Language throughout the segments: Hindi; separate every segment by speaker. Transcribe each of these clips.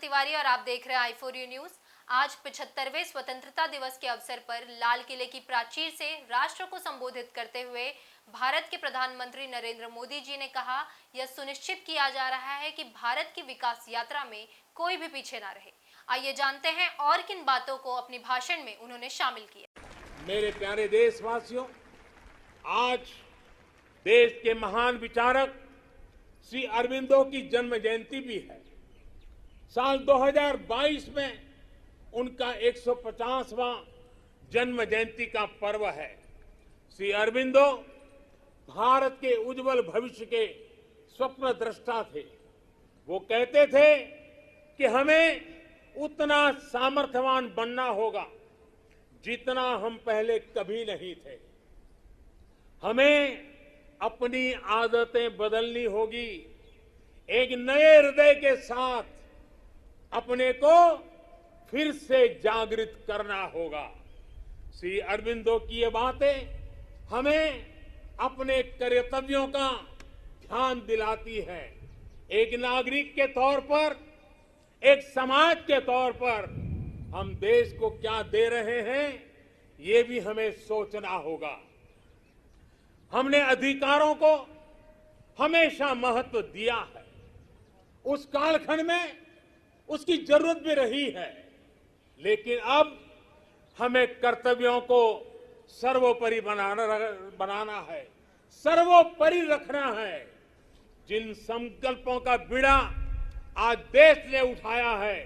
Speaker 1: तिवारी और आप देख रहे हैं i4u न्यूज। आज 75वें स्वतंत्रता दिवस के अवसर पर लाल किले की प्राचीर से राष्ट्र को संबोधित करते हुए भारत के प्रधानमंत्री नरेंद्र मोदी जी ने कहा, यह सुनिश्चित किया जा रहा है कि भारत की विकास यात्रा में कोई भी पीछे ना रहे। आइए जानते हैं और किन बातों को अपने भाषण में उन्होंने शामिल किया।
Speaker 2: मेरे प्यारे देशवासियों, आज देश के महान विचारक श्री अरबिंदो की जन्म जयंती भी है। साल 2022 में उनका 150वां जन्म जयंती का पर्व है। श्री अरबिंदो भारत के उज्जवल भविष्य के स्वप्न दृष्टा थे। वो कहते थे कि हमें उतना सामर्थ्यवान बनना होगा जितना हम पहले कभी नहीं थे। हमें अपनी आदतें बदलनी होगी। एक नए हृदय के साथ अपने को फिर से जागृत करना होगा। श्री अरबिंदो की ये बातें हमें अपने कर्तव्यों का ध्यान दिलाती है। एक नागरिक के तौर पर, एक समाज के तौर पर हम देश को क्या दे रहे हैं, ये भी हमें सोचना होगा। हमने अधिकारों को हमेशा महत्व दिया है। उस कालखंड में उसकी जरूरत भी रही है, लेकिन अब हमें कर्तव्यों को सर्वोपरि बनाना है, सर्वोपरि रखना है। जिन संकल्पों का बीड़ा आज देश ने उठाया है,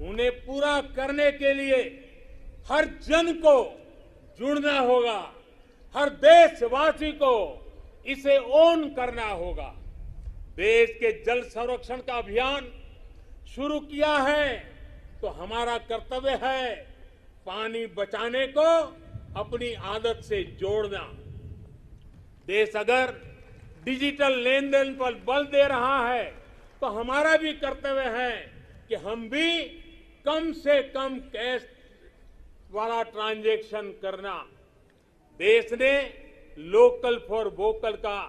Speaker 2: उन्हें पूरा करने के लिए हर जन को जुड़ना होगा, हर देशवासी को इसे ओन करना होगा। देश के जल संरक्षण का अभियान शुरू किया है तो हमारा कर्तव्य है पानी बचाने को अपनी आदत से जोड़ना। देश अगर डिजिटल लेन देन पर बल दे रहा है तो हमारा भी कर्तव्य है कि हम भी कम से कम कैश वाला ट्रांजैक्शन करना। देश ने लोकल फॉर वोकल का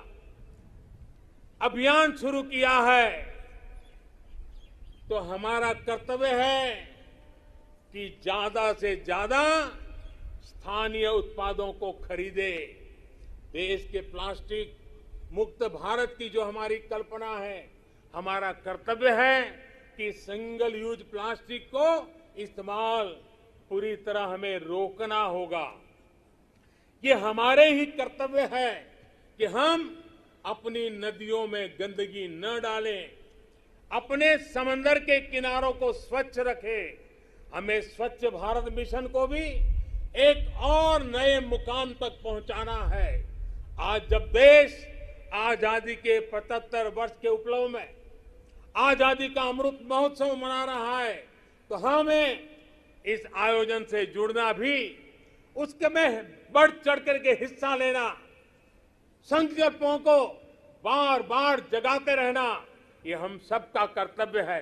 Speaker 2: अभियान शुरू किया है तो हमारा कर्तव्य है कि ज्यादा से ज्यादा स्थानीय उत्पादों को खरीदे। देश के प्लास्टिक मुक्त भारत की जो हमारी कल्पना है, हमारा कर्तव्य है कि सिंगल यूज प्लास्टिक को इस्तेमाल पूरी तरह हमें रोकना होगा। ये हमारे ही कर्तव्य है कि हम अपनी नदियों में गंदगी न डालें, अपने समंदर के किनारों को स्वच्छ रखें। हमें स्वच्छ भारत मिशन को भी एक और नए मुकाम तक पहुंचाना है। आज जब देश आजादी के 75 वर्ष के उपलक्ष्य में आजादी का अमृत महोत्सव मना रहा है, तो हमें इस आयोजन से जुड़ना भी, उसके में बढ़ चढ़ करके हिस्सा लेना, संकल्पों को बार बार जगाते रहना, ये हम सबका कर्तव्य है।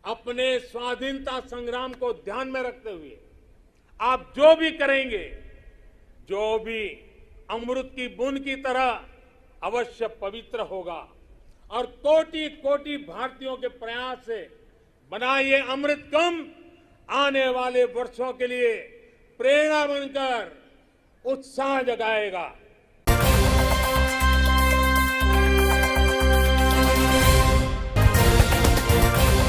Speaker 2: अपने स्वाधीनता संग्राम को ध्यान में रखते हुए आप जो भी करेंगे, जो भी अमृत की बूंद की तरह अवश्य पवित्र होगा और कोटि कोटि भारतीयों के प्रयास से बना ये अमृत कुंभ आने वाले वर्षों के लिए प्रेरणा बनकर उत्साह जगाएगा।